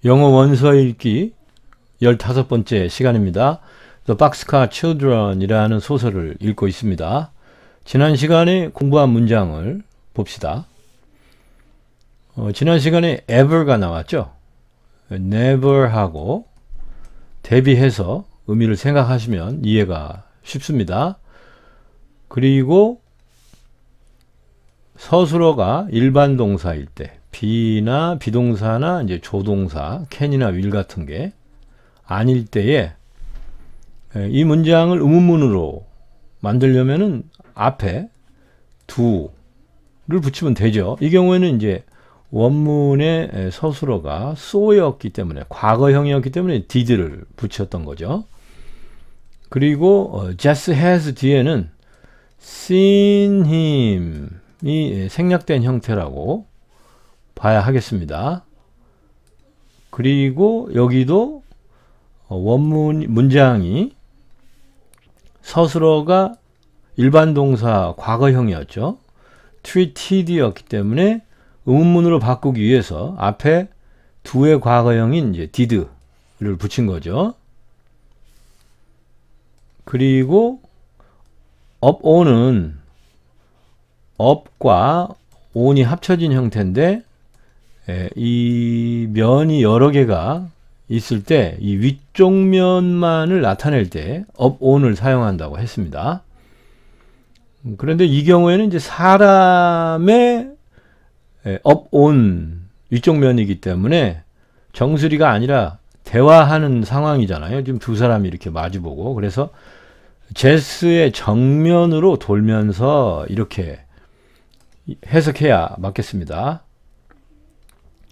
영어 원서 읽기 15번째 시간입니다. The Boxcar Children이라는 소설을 읽고 있습니다. 지난 시간에 공부한 문장을 봅시다. 지난 시간에 ever가 나왔죠. never하고 대비해서 의미를 생각하시면 이해가 쉽습니다. 그리고 서술어가 일반 동사일 때 be나 비동사나 이제 조동사 can이나 will 같은 게 아닐 때에 이 문장을 의문문으로 만들려면은 앞에 do를 붙이면 되죠. 이 경우에는 이제 원문의 서술어가 so였기 때문에 과거형이었기 때문에 did를 붙였던 거죠. 그리고 just has 뒤에는 seen him이 생략된 형태라고 봐야 하겠습니다. 그리고 여기도 문장이 서술어가 일반 동사 과거형이었죠. treated였기 때문에 의문문으로 바꾸기 위해서 앞에 do의 과거형인 이제 did를 붙인 거죠. 그리고 upon은 up과 on이 합쳐진 형태인데 이 면이 여러 개가 있을 때 이 위쪽 면만을 나타낼 때 upon을 사용한다고 했습니다. 그런데 이 경우에는 이제 사람의 upon 위쪽 면이기 때문에 정수리가 아니라 대화하는 상황이잖아요. 지금 두 사람이 이렇게 마주보고, 그래서 제스의 정면으로 돌면서 이렇게 해석해야 맞겠습니다.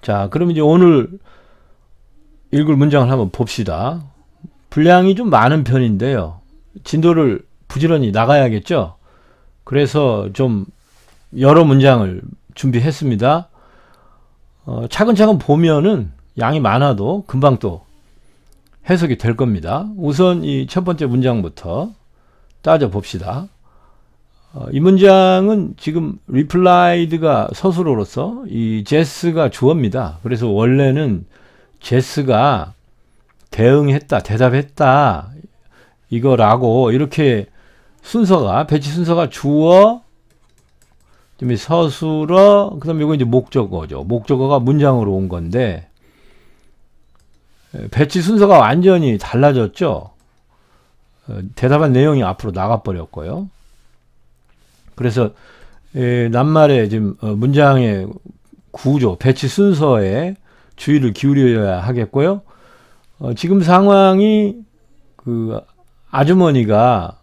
자, 그럼 이제 오늘 읽을 문장을 한번 봅시다. 분량이 좀 많은 편인데요. 진도를 부지런히 나가야겠죠. 그래서 좀 여러 문장을 준비했습니다. 차근차근 보면은 양이 많아도 금방 또 해석이 될 겁니다. 우선 이 첫 번째 문장부터 따져 봅시다. 이 문장은 지금 replied가 서술어로서 이 제스가 주어입니다. 그래서 원래는 제스가 대응했다, 대답했다 이거라고 이렇게 순서가 배치 순서가 주어, 좀 서술어, 그다음에 이거 이제 목적어죠. 목적어가 문장으로 온 건데 배치 순서가 완전히 달라졌죠. 대답한 내용이 앞으로 나가 버렸고요. 그래서 낱말의 지금 문장의 구조, 배치 순서에 주의를 기울여야 하겠고요. 지금 상황이 그 아주머니가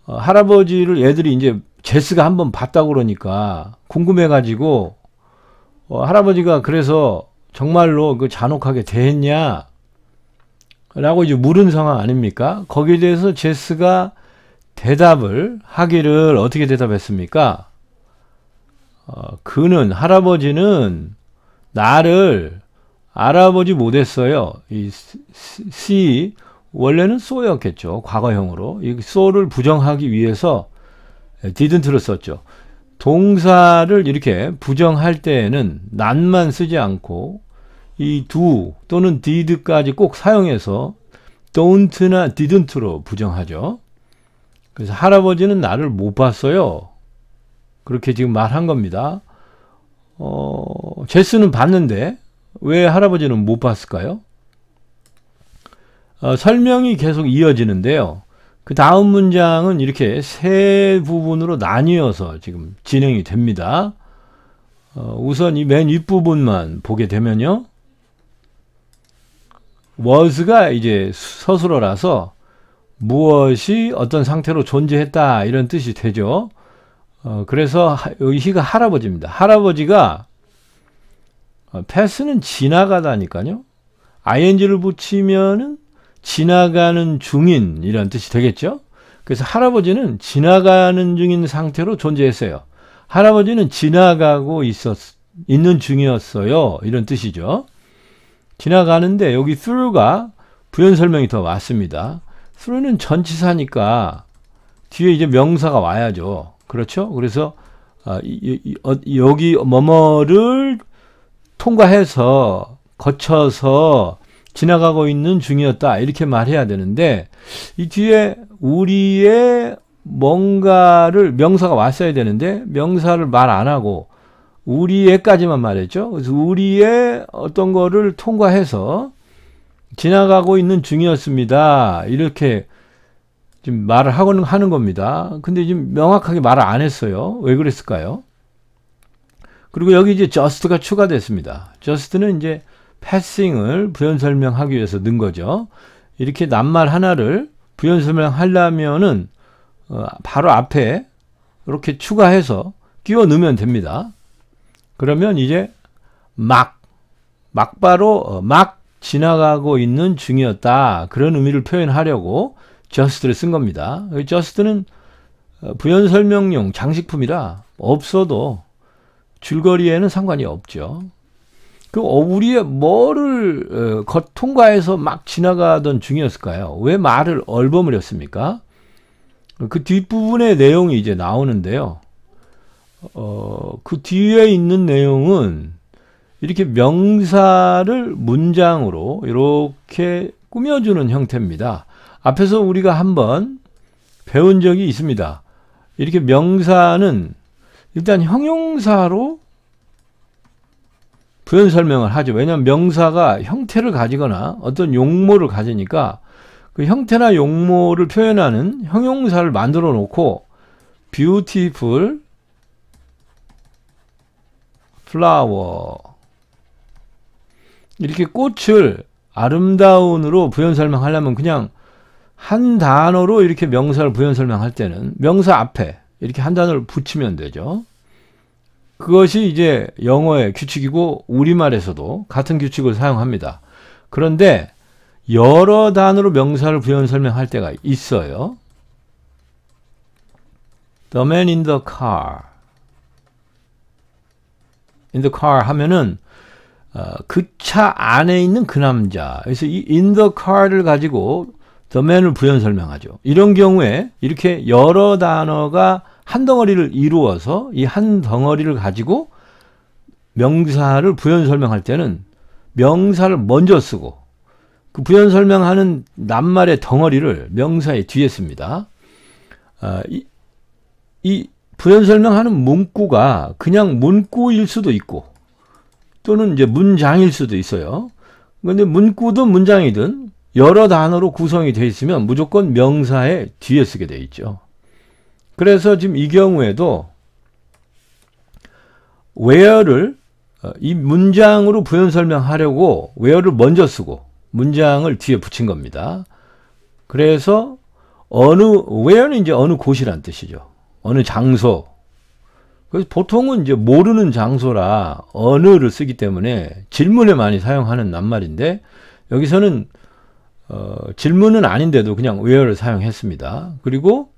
할아버지를 애들이 이제 제스가 한번 봤다고 그러니까 궁금해가지고 할아버지가 그래서 정말로 그 잔혹하게 대했냐 라고 이제 물은 상황 아닙니까? 거기에 대해서 제스가 대답을 하기를 어떻게 대답했습니까? 할아버지는 나를 알아보지 못했어요. 이 see 원래는 so였겠죠. 과거형으로. 이 so를 부정하기 위해서 didn't를 썼죠. 동사를 이렇게 부정할 때에는 not만 쓰지 않고 이 do 또는 did까지 꼭 사용해서 don't나 didn't로 부정하죠. 그래서 할아버지는 나를 못 봤어요. 그렇게 지금 말한 겁니다. 제스는 봤는데 왜 할아버지는 못 봤을까요? 설명이 계속 이어지는데요. 그 다음 문장은 이렇게 세 부분으로 나뉘어서 지금 진행이 됩니다. 우선 이 맨 윗부분만 보게 되면요. was가 이제 서술어라서 무엇이 어떤 상태로 존재했다 이런 뜻이 되죠. 그래서 여기 he가 할아버지입니다. 할아버지가 pass는 지나가다니까요. ing를 붙이면은 지나가는 중인 이런 뜻이 되겠죠. 그래서 할아버지는 지나가는 중인 상태로 존재했어요. 할아버지는 지나가고 있는 중이었어요. 이런 뜻이죠. 지나가는데 여기 through가 부연 설명이 더 왔습니다. through는 전치사니까 뒤에 이제 명사가 와야죠. 그렇죠? 그래서 여기 뭐뭐를 통과해서 거쳐서 지나가고 있는 중이었다. 이렇게 말해야 되는데 이 뒤에 우리의 뭔가를 명사가 왔어야 되는데 명사를 말 안 하고 우리의까지만 말했죠. 그래서 우리의 어떤 거를 통과해서 지나가고 있는 중이었습니다. 이렇게 지금 말을 하는 겁니다. 근데 지금 명확하게 말을 안 했어요. 왜 그랬을까요? 그리고 여기 이제 just가 추가됐습니다. just는 이제 passing을 부연 설명하기 위해서 넣은 거죠. 이렇게 낱말 하나를 부연 설명하려면은 바로 앞에 이렇게 추가해서 끼워 넣으면 됩니다. 그러면 이제 막바로 막 지나가고 있는 중이었다. 그런 의미를 표현하려고 just를 쓴 겁니다. just는 부연 설명용 장식품이라 없어도 줄거리에는 상관이 없죠. 그 우리의 뭐를 통과해서 막 지나가던 중이었을까요? 왜 말을 얼버무렸습니까? 그 뒷부분의 내용이 이제 나오는데요. 그 뒤에 있는 내용은 이렇게 명사를 문장으로 이렇게 꾸며주는 형태입니다. 앞에서 우리가 한번 배운 적이 있습니다. 이렇게 명사는 일단 형용사로 부연 설명을 하죠. 왜냐하면 명사가 형태를 가지거나 어떤 용모를 가지니까 그 형태나 용모를 표현하는 형용사를 만들어 놓고 beautiful flower 이렇게 꽃을 아름다운으로 부연 설명하려면 그냥 한 단어로 이렇게 명사를 부연 설명할 때는 명사 앞에 이렇게 한 단어를 붙이면 되죠. 그것이 이제 영어의 규칙이고 우리말에서도 같은 규칙을 사용합니다. 그런데 여러 단어로 명사를 부연 설명할 때가 있어요. The man in the car. in the car 하면은 그 차 안에 있는 그 남자. 그래서 이 in the car를 가지고 the man을 부연 설명하죠. 이런 경우에 이렇게 여러 단어가 한 덩어리를 이루어서 이 한 덩어리를 가지고 명사를 부연 설명할 때는 명사를 먼저 쓰고 그 부연 설명하는 낱말의 덩어리를 명사의 뒤에 씁니다. 이 부연 설명하는 문구가 그냥 문구일 수도 있고 또는 이제 문장일 수도 있어요. 그런데 문구든 문장이든 여러 단어로 구성이 되어 있으면 무조건 명사의 뒤에 쓰게 되어 있죠. 그래서 지금 이 경우에도 where를 이 문장으로 부연 설명하려고 where를 먼저 쓰고 문장을 뒤에 붙인 겁니다. 그래서 where는 이제 어느 곳이란 뜻이죠. 어느 장소. 그래서 보통은 이제 모르는 장소라 어느를 쓰기 때문에 질문에 많이 사용하는 낱말인데 여기서는 질문은 아닌데도 그냥 where를 사용했습니다. 그리고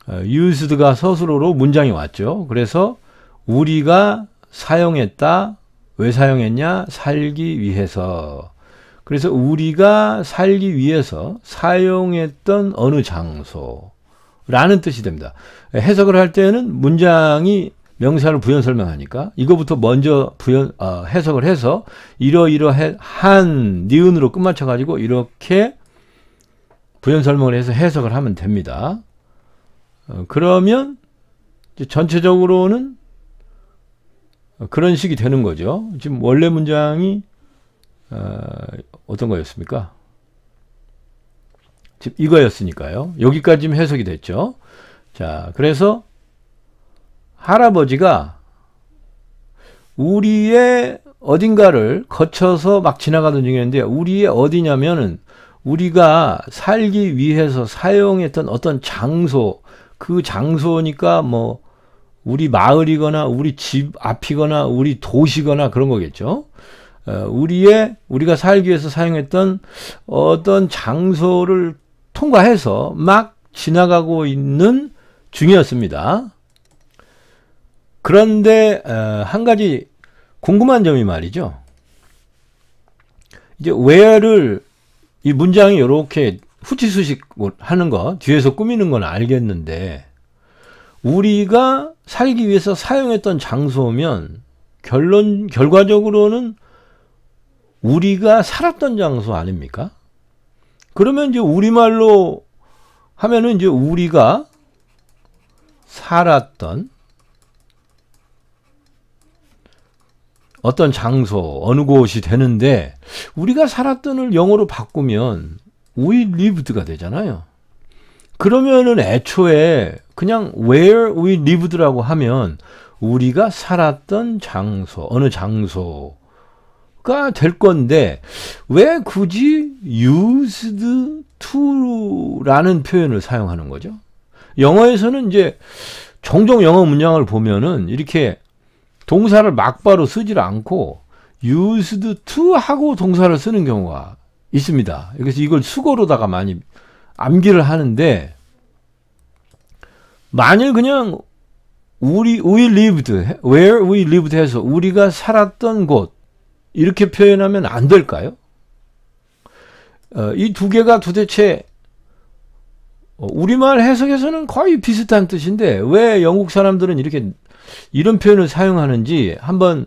used가 서술어로 문장이 왔죠. 그래서 우리가 사용했다. 왜 사용했냐? 살기 위해서. 그래서 우리가 살기 위해서 사용했던 어느 장소라는 뜻이 됩니다. 해석을 할 때는 문장이 명사를 부연 설명하니까 이거부터 먼저 해석을 해서 이러이러한 니은으로 끝마쳐 가지고 이렇게 부연 설명을 해서 해석을 하면 됩니다. 그러면 전체적으로는 그런 식이 되는 거죠. 지금 원래 문장이 어떤 거였습니까? 지금 이거였으니까요. 여기까지 지금 해석이 됐죠. 자, 그래서 할아버지가 우리의 어딘가를 거쳐서 막 지나가던 중이었는데 우리의 어디냐면은 우리가 살기 위해서 사용했던 어떤 장소, 그 장소니까 뭐 우리 마을이거나 우리 집 앞이거나 우리 도시거나 그런 거겠죠. 우리가 살기 위해서 사용했던 어떤 장소를 통과해서 막 지나가고 있는 중이었습니다. 그런데 한 가지 궁금한 점이 말이죠. 이제 where를 이 문장이 이렇게 후치수식 하는 거 뒤에서 꾸미는 건 알겠는데 우리가 살기 위해서 사용했던 장소면 결과적으로는 우리가 살았던 장소 아닙니까? 그러면 이제 우리말로 하면은 이제 우리가 살았던 어떤 장소, 어느 곳이 되는데, 우리가 살았던을 영어로 바꾸면 we lived가 되잖아요. 그러면은 애초에 그냥 where we lived라고 하면 우리가 살았던 장소, 어느 장소가 될 건데, 왜 굳이 used to라는 표현을 사용하는 거죠? 영어에서는 이제 종종 영어 문장을 보면은 이렇게 동사를 막바로 쓰질 않고 used to 하고 동사를 쓰는 경우가 있습니다. 그래서 이걸 수거로다가 많이 암기를 하는데, 만일 그냥 we lived, where we lived 해서 우리가 살았던 곳 이렇게 표현하면 안 될까요? 이 두 개가 도대체 우리말 해석에서는 거의 비슷한 뜻인데 왜 영국 사람들은 이런 표현을 사용하는지 한번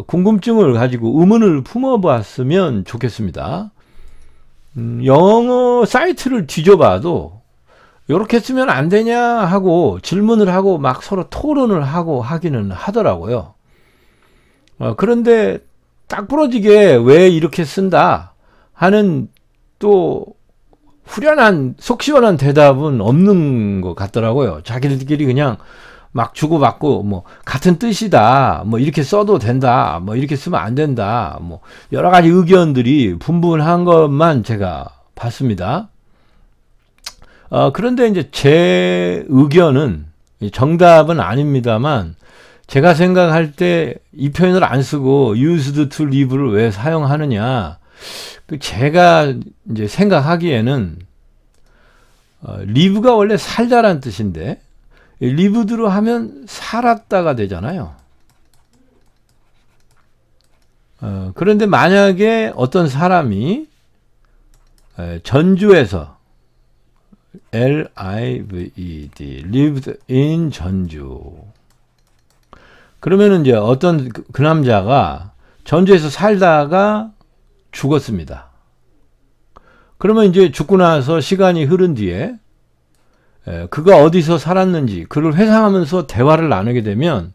궁금증을 가지고 의문을 품어봤으면 좋겠습니다. 영어 사이트를 뒤져봐도 이렇게 쓰면 안 되냐 하고 질문을 하고 막 서로 토론을 하고 하기는 하더라고요. 그런데 딱 부러지게 왜 이렇게 쓴다 하는 또 후련한 속 시원한 대답은 없는 것 같더라고요. 자기들끼리 그냥 막 주고받고 뭐 같은 뜻이다, 뭐 이렇게 써도 된다, 뭐 이렇게 쓰면 안 된다, 뭐 여러 가지 의견들이 분분한 것만 제가 봤습니다. 그런데 이제 제 의견은 정답은 아닙니다만, 제가 생각할 때 이 표현을 안 쓰고 used to live를 왜 사용하느냐, 제가 이제 생각하기에는 live가 원래 살다란 뜻인데 lived로 하면 살았다가 되잖아요. 그런데 만약에 어떤 사람이 전주에서 lived, lived in 전주. 그러면은 이제 어떤 그 남자가 전주에서 살다가 죽었습니다. 그러면 이제 죽고 나서 시간이 흐른 뒤에 그가 어디서 살았는지 그를 회상하면서 대화를 나누게 되면,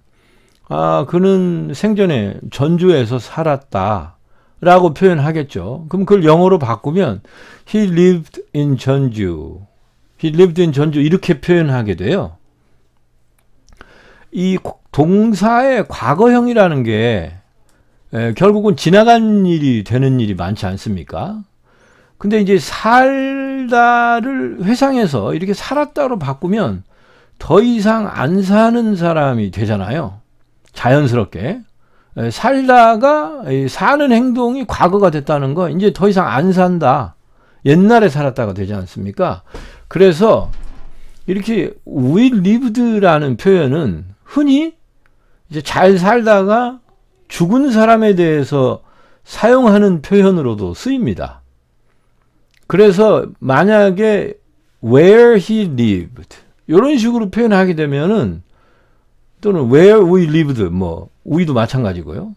그는 생전에 전주에서 살았다 라고 표현하겠죠. 그럼 그걸 영어로 바꾸면 he lived in 전주, he lived in 전주 이렇게 표현하게 돼요. 이 동사의 과거형이라는 게 결국은 지나간 일이 되는 일이 많지 않습니까? 근데 이제 살다를 회상해서 이렇게 살았다로 바꾸면 더 이상 안 사는 사람이 되잖아요. 자연스럽게. 살다가 사는 행동이 과거가 됐다는 거, 이제 더 이상 안 산다. 옛날에 살았다가 되지 않습니까? 그래서 이렇게 we lived라는 표현은 흔히 이제 잘 살다가 죽은 사람에 대해서 사용하는 표현으로도 쓰입니다. 그래서 만약에 where he lived 이런 식으로 표현하게 되면은, 또는 where we lived, 뭐 we도 마찬가지고요.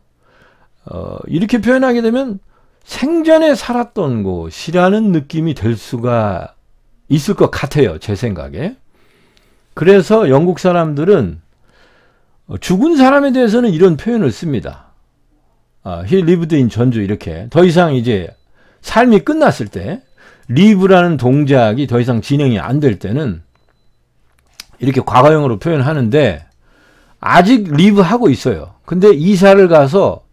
이렇게 표현하게 되면 생전에 살았던 곳이라는 느낌이 될 수가 있을 것 같아요, 제 생각에. 그래서 영국 사람들은 죽은 사람에 대해서는 이런 표현을 씁니다. he lived in 전주 이렇게. 더 이상 이제 삶이 끝났을 때 live라는 동작이 더 이상 진행이 안 될 때는 이렇게 과거형으로 표현하는데, 아직 live 하고 있어요. 근데 이사를 가서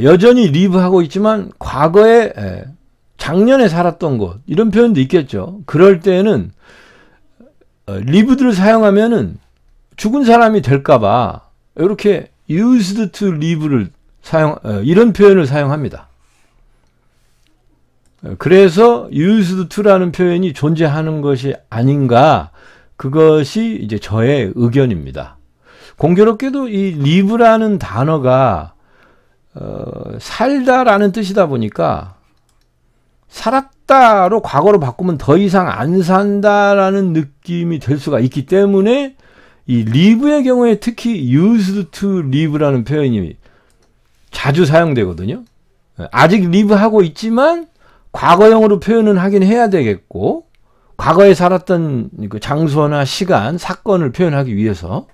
여전히 live 하고 있지만 과거에 작년에 살았던 곳 이런 표현도 있겠죠. 그럴 때는 lived를 사용하면은 죽은 사람이 될까봐 이렇게 used to live를 이런 표현을 사용합니다. 그래서 used to라는 표현이 존재하는 것이 아닌가, 그것이 이제 저의 의견입니다. 공교롭게도 이 live라는 단어가 살다라는 뜻이다 보니까 살았다로 과거로 바꾸면 더 이상 안 산다라는 느낌이 될 수가 있기 때문에 이 live의 경우에 특히 used to live라는 표현이 자주 사용되거든요. 아직 live하고 있지만 과거형으로 표현은 하긴 해야 되겠고, 과거에 살았던 그 장소나 시간, 사건을 표현하기 위해서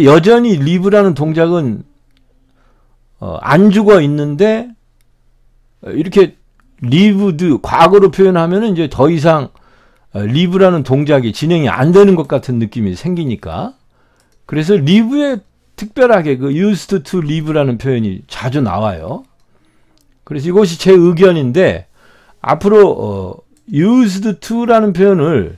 여전히 live라는 동작은 안 죽어 있는데, 이렇게 lived 과거로 표현하면은 이제 더 이상 live라는 동작이 진행이 안 되는 것 같은 느낌이 생기니까, 그래서 live에 특별하게 그 used to live라는 표현이 자주 나와요. 그래서 이것이 제 의견인데, 앞으로 used to라는 표현을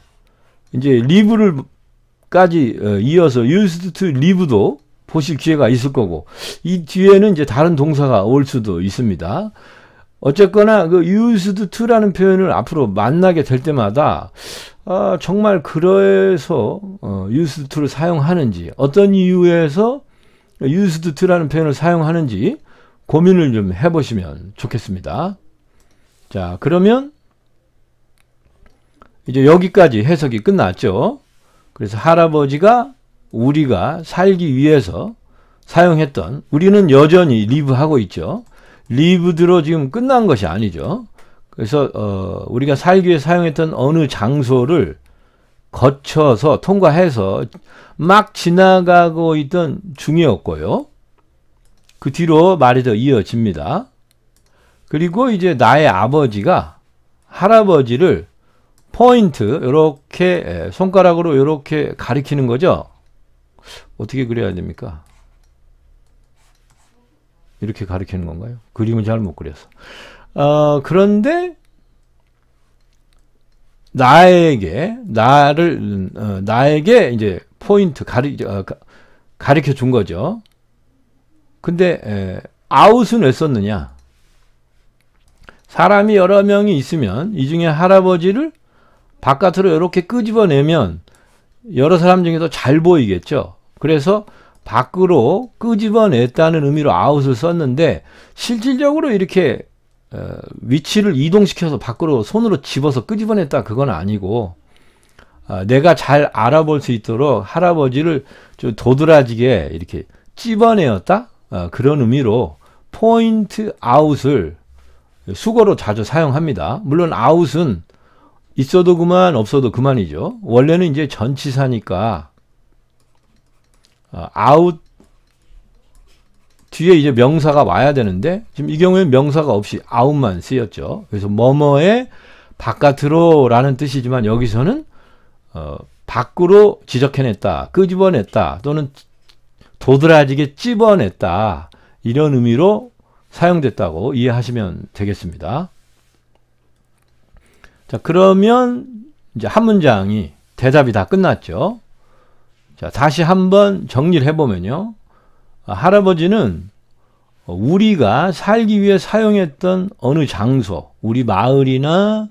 이제 live를까지 이어서 used to live도 보실 기회가 있을 거고, 이 뒤에는 이제 다른 동사가 올 수도 있습니다. 어쨌거나 그 used to라는 표현을 앞으로 만나게 될 때마다 정말 그래서 used to를 사용하는지, 어떤 이유에서 used to라는 표현을 사용하는지 고민을 좀 해보시면 좋겠습니다. 자, 그러면 이제 여기까지 해석이 끝났죠. 그래서 할아버지가 우리가 살기 위해서 사용했던, 우리는 여전히 live하고 있죠. lived로 지금 끝난 것이 아니죠. 그래서 우리가 살기 위해 사용했던 어느 장소를 거쳐서 통과해서 막 지나가고 있던 중이었고요. 그 뒤로 말이 더 이어집니다. 그리고 이제 나의 아버지가 할아버지를 포인트, 이렇게 손가락으로 이렇게 가리키는 거죠. 어떻게 그려야 됩니까? 이렇게 가리키는 건가요? 그림을 잘 못 그려서. 그런데 나에게 이제 포인트 가리켜 준 거죠. 근데 아웃은 왜 썼느냐? 사람이 여러 명이 있으면 이 중에 할아버지를 바깥으로 이렇게 끄집어내면 여러 사람 중에서 잘 보이겠죠. 그래서 밖으로 끄집어냈다는 의미로 아웃을 썼는데, 실질적으로 이렇게 위치를 이동시켜서 밖으로 손으로 집어서 끄집어냈다, 그건 아니고, 내가 잘 알아볼 수 있도록 할아버지를 좀 도드라지게 이렇게 찝어내었다, 그런 의미로 포인트 아웃을 수거로 자주 사용합니다. 물론 아웃은 있어도 그만 없어도 그만이죠. 원래는 이제 전치사니까 아웃 뒤에 이제 명사가 와야 되는데, 지금 이 경우에는 명사가 없이 아웃만 쓰였죠. 그래서 뭐뭐의 바깥으로 라는 뜻이지만, 여기서는 밖으로 지적해냈다, 끄집어냈다, 또는 도드라지게 찝어냈다, 이런 의미로 사용됐다고 이해하시면 되겠습니다. 자, 그러면 이제 한 문장이 대답이 다 끝났죠. 자, 다시 한번 정리를 해보면요. 할아버지는 우리가 살기 위해 사용했던 어느 장소, 우리 마을이나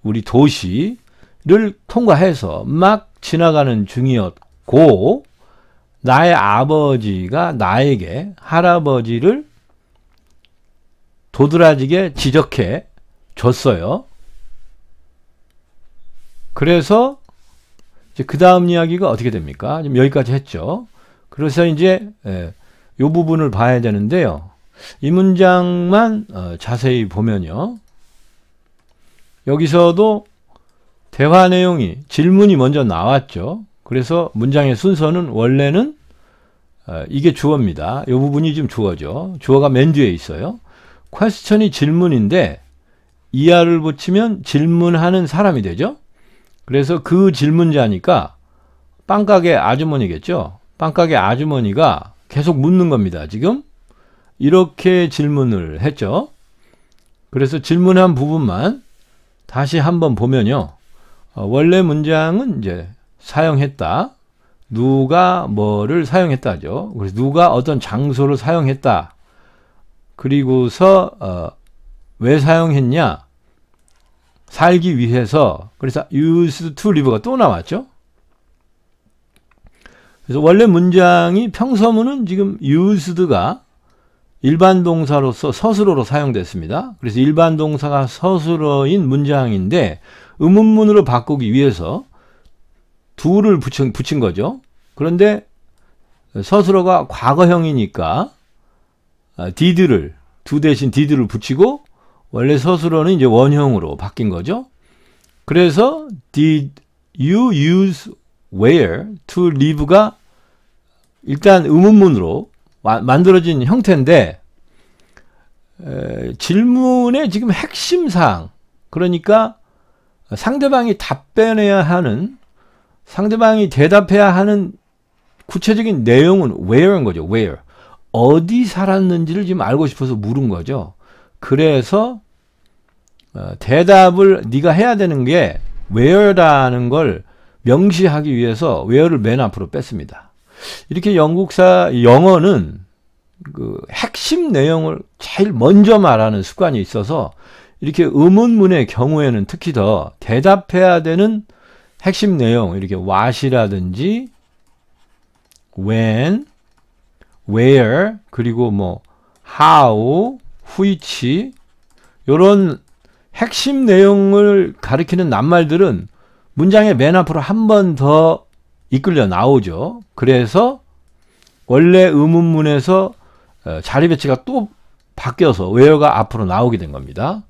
우리 도시를 통과해서 막 지나가는 중이었고, 나의 아버지가 나에게 할아버지를 도드라지게 지적해 줬어요. 그래서 이제 그 다음 이야기가 어떻게 됩니까? 지금 여기까지 했죠. 그래서 이제 이 부분을 봐야 되는데요. 이 문장만 자세히 보면요. 여기서도 대화 내용이, 질문이 먼저 나왔죠. 그래서 문장의 순서는 원래는 이게 주어입니다. 이 부분이 지금 주어죠. 주어가 맨 뒤에 있어요. 퀘스천이 질문인데 이하를 붙이면 질문하는 사람이 되죠. 그래서 그 질문자니까 빵가게 아주머니겠죠. 빵가게 아주머니가 계속 묻는 겁니다. 지금 이렇게 질문을 했죠. 그래서 질문한 부분만 다시 한번 보면요. 원래 문장은 이제 사용했다. 누가 뭐를 사용했다죠. 그래서 누가 어떤 장소를 사용했다. 그리고서 왜 사용했냐? 살기 위해서. 그래서 used to live가 또 나왔죠. 그래서 원래 문장이, 평서문은 지금 used가 일반 동사로서 서술어로 사용됐습니다. 그래서 일반 동사가 서술어인 문장인데 의문문으로 바꾸기 위해서 do를 붙인 거죠. 그런데 서술어가 과거형이니까 did를 do 대신 did를 붙이고 원래 서술어는 이제 원형으로 바뀐 거죠. 그래서 did you use where to live가 일단 의문문으로 만들어진 형태인데 질문의 지금 핵심사항, 그러니까 상대방이 답변해야 하는, 상대방이 대답해야 하는 구체적인 내용은 where인 거죠. where. 어디 살았는지를 지금 알고 싶어서 물은 거죠. 그래서 대답을 네가 해야 되는 게 where라는 걸 명시하기 위해서 where를 맨 앞으로 뺐습니다. 이렇게 영어는 그 핵심 내용을 제일 먼저 말하는 습관이 있어서 이렇게 의문문의 경우에는 특히 더 대답해야 되는 핵심 내용, 이렇게 what이라든지 when, where, 그리고 뭐 how, which, 이런 핵심 내용을 가리키는 낱말들은 문장의 맨 앞으로 한 번 더 이끌려 나오죠. 그래서 원래 의문문에서 자리 배치가 또 바뀌어서 where가 앞으로 나오게 된 겁니다.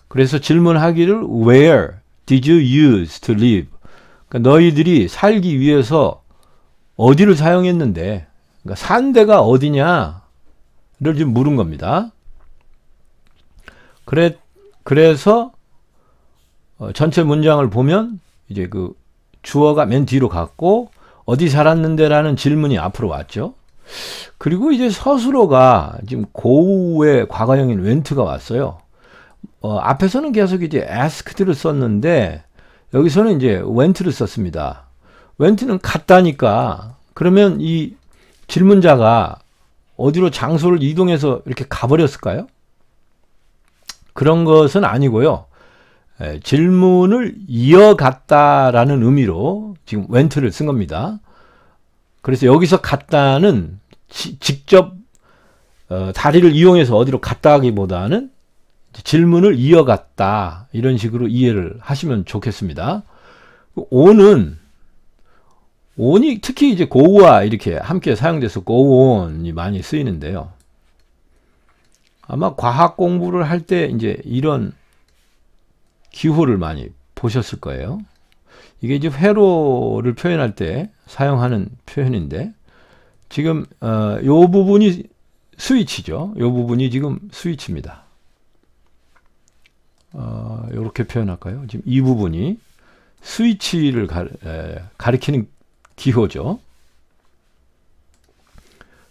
그래서 질문하기를 where did you use to live? 그러니까 너희들이 살기 위해서 어디를 사용했는데, 그러니까 산 데가 어디냐를 지금 물은 겁니다. 그래서 전체 문장을 보면 이제 그 주어가 맨 뒤로 갔고 어디 살았는데라는 질문이 앞으로 왔죠. 그리고 이제 서술어가 지금 고우의 과거형인 went가 왔어요. 앞에서는 계속 이제 asked를 썼는데 여기서는 이제 went를 썼습니다. went는 갔다니까, 그러면 이 질문자가 어디로 장소를 이동해서 이렇게 가버렸을까요? 그런 것은 아니고요. 질문을 이어갔다라는 의미로 지금 went를 쓴 겁니다. 그래서 여기서 갔다는 직접 다리를 이용해서 어디로 갔다 하기보다는 질문을 이어갔다, 이런 식으로 이해를 하시면 좋겠습니다. on이 특히 이제 go와 이렇게 함께 사용돼서 go on이 많이 쓰이는데요. 아마 과학 공부를 할 때 이제 이런 기호를 많이 보셨을 거예요. 이게 이제 회로를 표현할 때 사용하는 표현인데, 지금 요 부분이 스위치죠. 요 부분이 지금 스위치입니다. 요렇게 표현할까요? 지금 이 부분이 스위치를 가리키는 기호죠.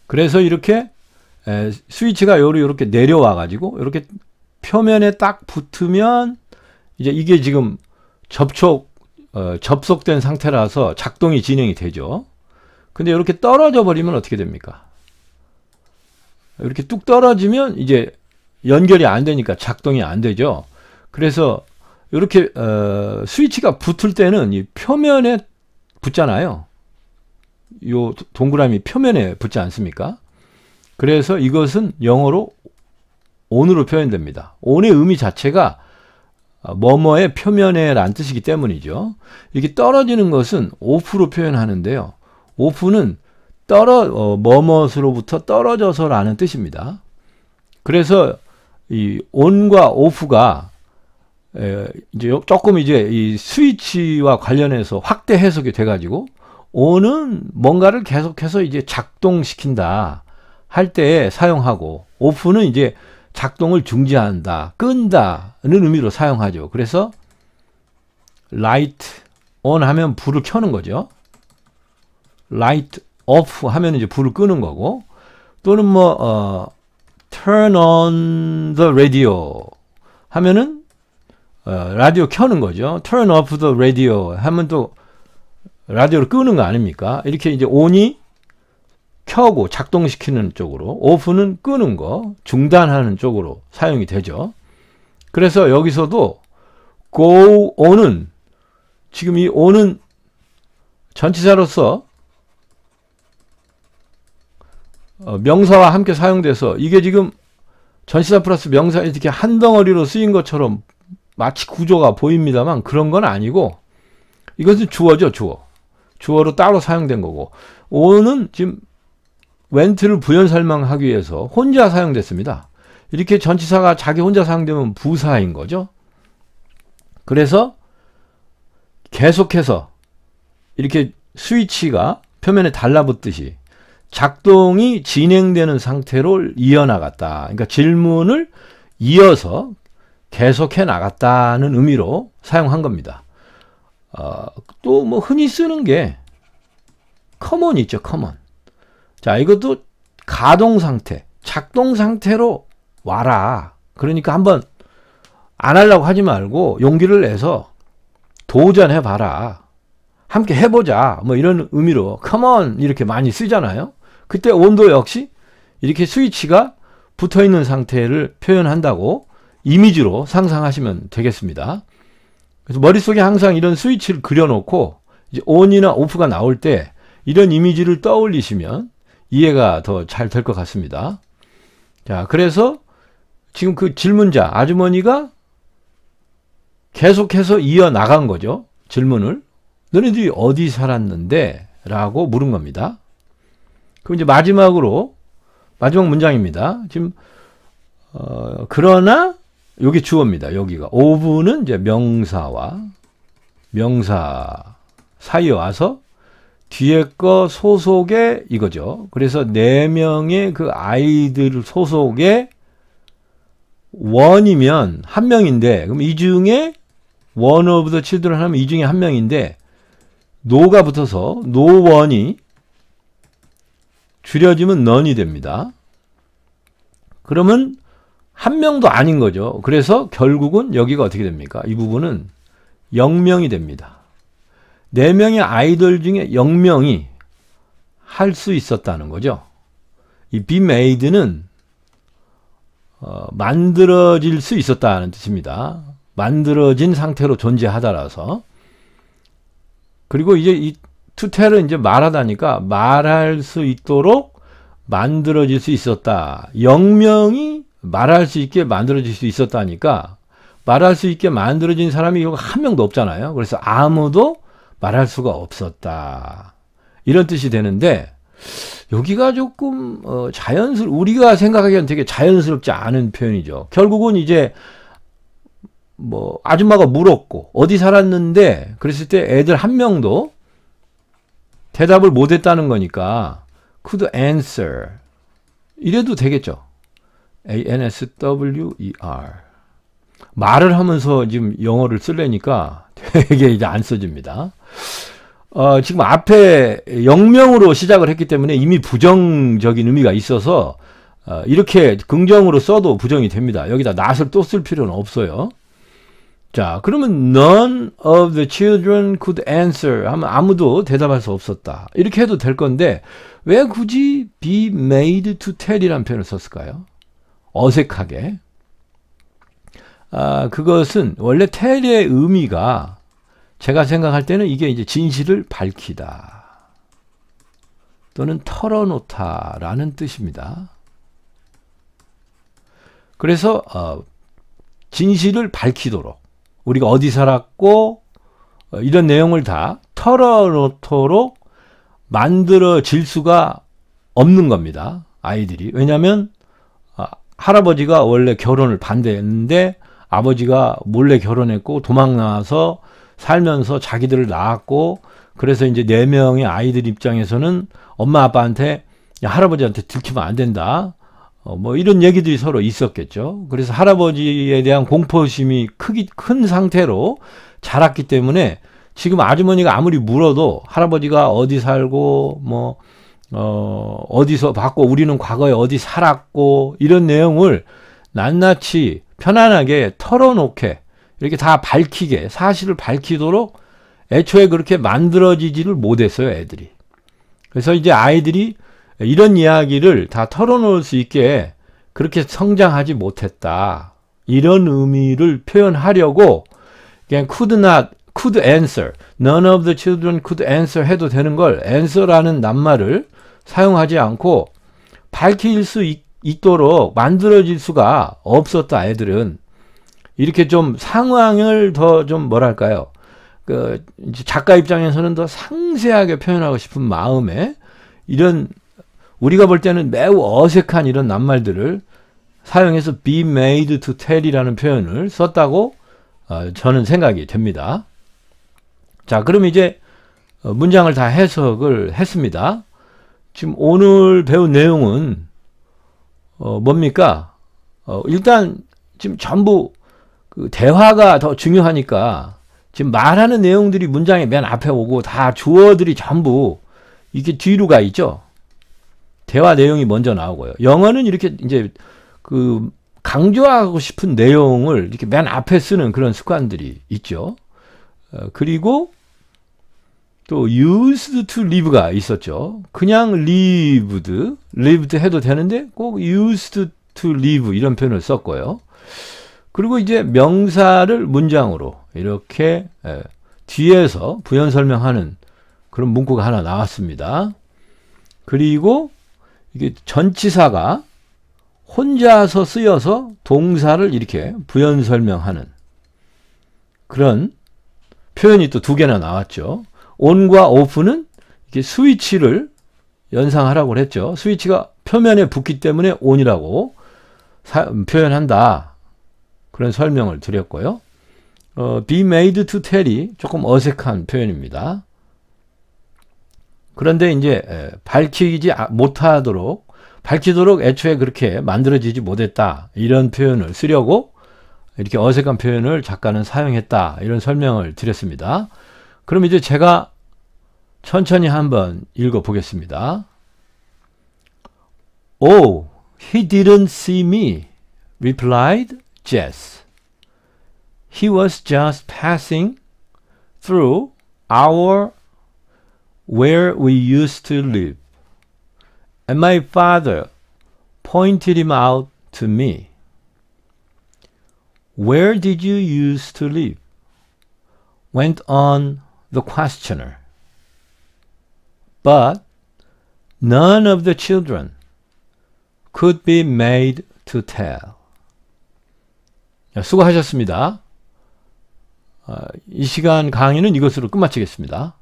그래서 이렇게 스위치가 요렇게 내려와 가지고 이렇게 표면에 딱 붙으면 이제 이게 지금 접속된 상태라서 작동이 진행이 되죠. 근데 이렇게 떨어져 버리면 어떻게 됩니까? 이렇게 뚝 떨어지면 이제 연결이 안 되니까 작동이 안 되죠. 그래서 이렇게 스위치가 붙을 때는 이 표면에 붙잖아요. 요 동그라미 표면에 붙지 않습니까? 그래서 이것은 영어로 on으로 표현됩니다. on의 의미 자체가 뭐뭐의 표면에 란 뜻이기 때문이죠. 이렇게 떨어지는 것은 off로 표현하는데요. off는 뭐뭇으로부터 떨어져서 라는 뜻입니다. 그래서 이 on과 off가 이제 조금 이제 이 스위치와 관련해서 확대 해석이 돼가지고 on은 뭔가를 계속해서 이제 작동시킨다 할 때 사용하고, off는 이제 작동을 중지한다, 끈다는 의미로 사용하죠. 그래서 light on 하면 불을 켜는 거죠. light off 하면 이제 불을 끄는 거고, 또는 뭐 turn on the radio 하면은 라디오 켜는 거죠. turn off the radio 하면 또 라디오를 끄는 거 아닙니까? 이렇게 이제 on이 켜고 작동시키는 쪽으로, off는 끄는 거, 중단하는 쪽으로 사용이 되죠. 그래서 여기서도 go on은 지금 이 on은 전치사로서 명사와 함께 사용돼서 이게 지금 전치사 플러스 명사 이렇게 한 덩어리로 쓰인 것처럼 마치 구조가 보입니다만 그런 건 아니고, 이것은 주어죠. 주어로 따로 사용된 거고, on은 지금 went를 부연 설명하기 위해서 혼자 사용됐습니다. 이렇게 전치사가 자기 혼자 사용되면 부사인 거죠. 그래서 계속해서 이렇게 스위치가 표면에 달라붙듯이 작동이 진행되는 상태로 이어나갔다. 그러니까 질문을 이어서 계속해 나갔다는 의미로 사용한 겁니다. 또 뭐 흔히 쓰는 게 common 있죠. common. 자, 이것도 가동 상태, 작동 상태로 와라. 그러니까 한번 안 하려고 하지 말고 용기를 내서 도전해 봐라. 함께 해보자. 뭐 이런 의미로 come on 이렇게 많이 쓰잖아요. 그때 온도 역시 이렇게 스위치가 붙어 있는 상태를 표현한다고 이미지로 상상하시면 되겠습니다. 그래서 머릿속에 항상 이런 스위치를 그려놓고 이제 on이나 off가 나올 때 이런 이미지를 떠올리시면 이해가 더 잘 될 것 같습니다. 자, 그래서 지금 그 질문자 아주머니가 계속해서 이어나간 거죠. 질문을. 너네들이 어디 살았는데? 라고 물은 겁니다. 그럼 이제 마지막 문장입니다. 지금, 그러나, 여기 주어입니다. 여기가. of는 이제 명사와 명사 사이에 와서 뒤에 거 소속에 이거죠. 그래서 4명의 그 아이들 소속에 원이면 한 명인데, 그럼 이 중에 one of the children 하면 이 중에 한 명인데, no가 붙어서 no one이 줄여지면 none이 됩니다. 그러면 한 명도 아닌 거죠. 그래서 결국은 여기가 어떻게 됩니까? 이 부분은 0명이 됩니다. 4명의 아이들 중에 0명이 할 수 있었다는 거죠. 이 be made는 만들어질 수 있었다는 뜻입니다. 만들어진 상태로 존재하다라서. 그리고 이제 이 to tell은 이제 말하다니까 말할 수 있도록 만들어질 수 있었다. 0명이 말할 수 있게 만들어질 수 있었다니까 말할 수 있게 만들어진 사람이 한 명도 없잖아요. 그래서 아무도 말할 수가 없었다. 이런 뜻이 되는데 여기가 조금 우리가 생각하기엔 되게 자연스럽지 않은 표현이죠. 결국은 이제 뭐 아줌마가 물었고 어디 살았는데 그랬을 때 애들 한 명도 대답을 못했다는 거니까 could answer 이래도 되겠죠. answer 말을 하면서 지금 영어를 쓰려니까 되게 이제 안 써집니다. 지금 앞에 0명으로 시작을 했기 때문에 이미 부정적인 의미가 있어서 이렇게 긍정으로 써도 부정이 됩니다. 여기다 not을 또 쓸 필요는 없어요. 자, 그러면 none of the children could answer 하면 아무도 대답할 수 없었다. 이렇게 해도 될 건데 왜 굳이 be made to tell이라는 표현을 썼을까요? 어색하게. 그것은 원래 tell의 의미가 제가 생각할 때는 이게 이제 진실을 밝히다 또는 털어놓다라는 뜻입니다. 그래서 진실을 밝히도록 우리가 어디 살았고 이런 내용을 다 털어놓도록 만들어질 수가 없는 겁니다. 아이들이. 왜냐하면 할아버지가 원래 결혼을 반대했는데 아버지가 몰래 결혼했고 도망 나와서 살면서 자기들을 낳았고 그래서 이제 4명의 아이들 입장에서는 엄마 아빠한테 야, 할아버지한테 들키면 안 된다. 뭐 이런 얘기들이 서로 있었겠죠. 그래서 할아버지에 대한 공포심이 큰 상태로 자랐기 때문에 지금 아주머니가 아무리 물어도 할아버지가 어디 살고 뭐 어디서 봤고 우리는 과거에 어디 살았고 이런 내용을 낱낱이 편안하게 털어놓게 이렇게 다 밝히게 사실을 밝히도록 애초에 그렇게 만들어지지를 못했어요. 애들이. 그래서 이제 아이들이 이런 이야기를 다 털어놓을 수 있게 그렇게 성장하지 못했다. 이런 의미를 표현하려고 그냥 could answer, none of the children could answer 해도 되는 걸 answer라는 낱말을 사용하지 않고 밝힐 수 있도록 만들어질 수가 없었다. 애들은 이렇게 좀 상황을 더 좀 뭐랄까요? 이제 작가 입장에서는 더 상세하게 표현하고 싶은 마음에 이런 우리가 볼 때는 매우 어색한 이런 낱말들을 사용해서 be made to tell이라는 표현을 썼다고 저는 생각이 됩니다. 자, 그럼 이제 문장을 다 해석을 했습니다. 지금 오늘 배운 내용은 뭡니까? 일단 지금 전부 그 대화가 더 중요하니까 지금 말하는 내용들이 문장의 맨 앞에 오고 다 주어들이 전부 이게 뒤로 가 있죠. 대화 내용이 먼저 나오고요. 영어는 이렇게 이제 그 강조하고 싶은 내용을 이렇게 맨 앞에 쓰는 그런 습관들이 있죠. 그리고 또 used to live가 있었죠. 그냥 lived 해도 되는데 꼭 used to live 이런 표현을 썼고요. 그리고 이제 명사를 문장으로 이렇게 뒤에서 부연 설명하는 그런 문구가 하나 나왔습니다. 그리고 이게 전치사가 혼자서 쓰여서 동사를 이렇게 부연 설명하는 그런 표현이 또 두 개나 나왔죠. on과 off는 이렇게 스위치를 연상하라고 했죠. 스위치가 표면에 붙기 때문에 on이라고 표현한다. 그런 설명을 드렸고요. be made to tell이 조금 어색한 표현입니다. 그런데 이제 밝히도록 애초에 그렇게 만들어지지 못했다. 이런 표현을 쓰려고 이렇게 어색한 표현을 작가는 사용했다. 이런 설명을 드렸습니다. 그럼 이제 제가 천천히 한번 읽어 보겠습니다. Oh, he didn't see me, replied Jess. He was just passing through where we used to live. And my father pointed him out to me. Where did you used to live? Went on the questioner. But none of the children could be made to tell. 수고하셨습니다. 이 시간 강의는 이것으로 끝마치겠습니다.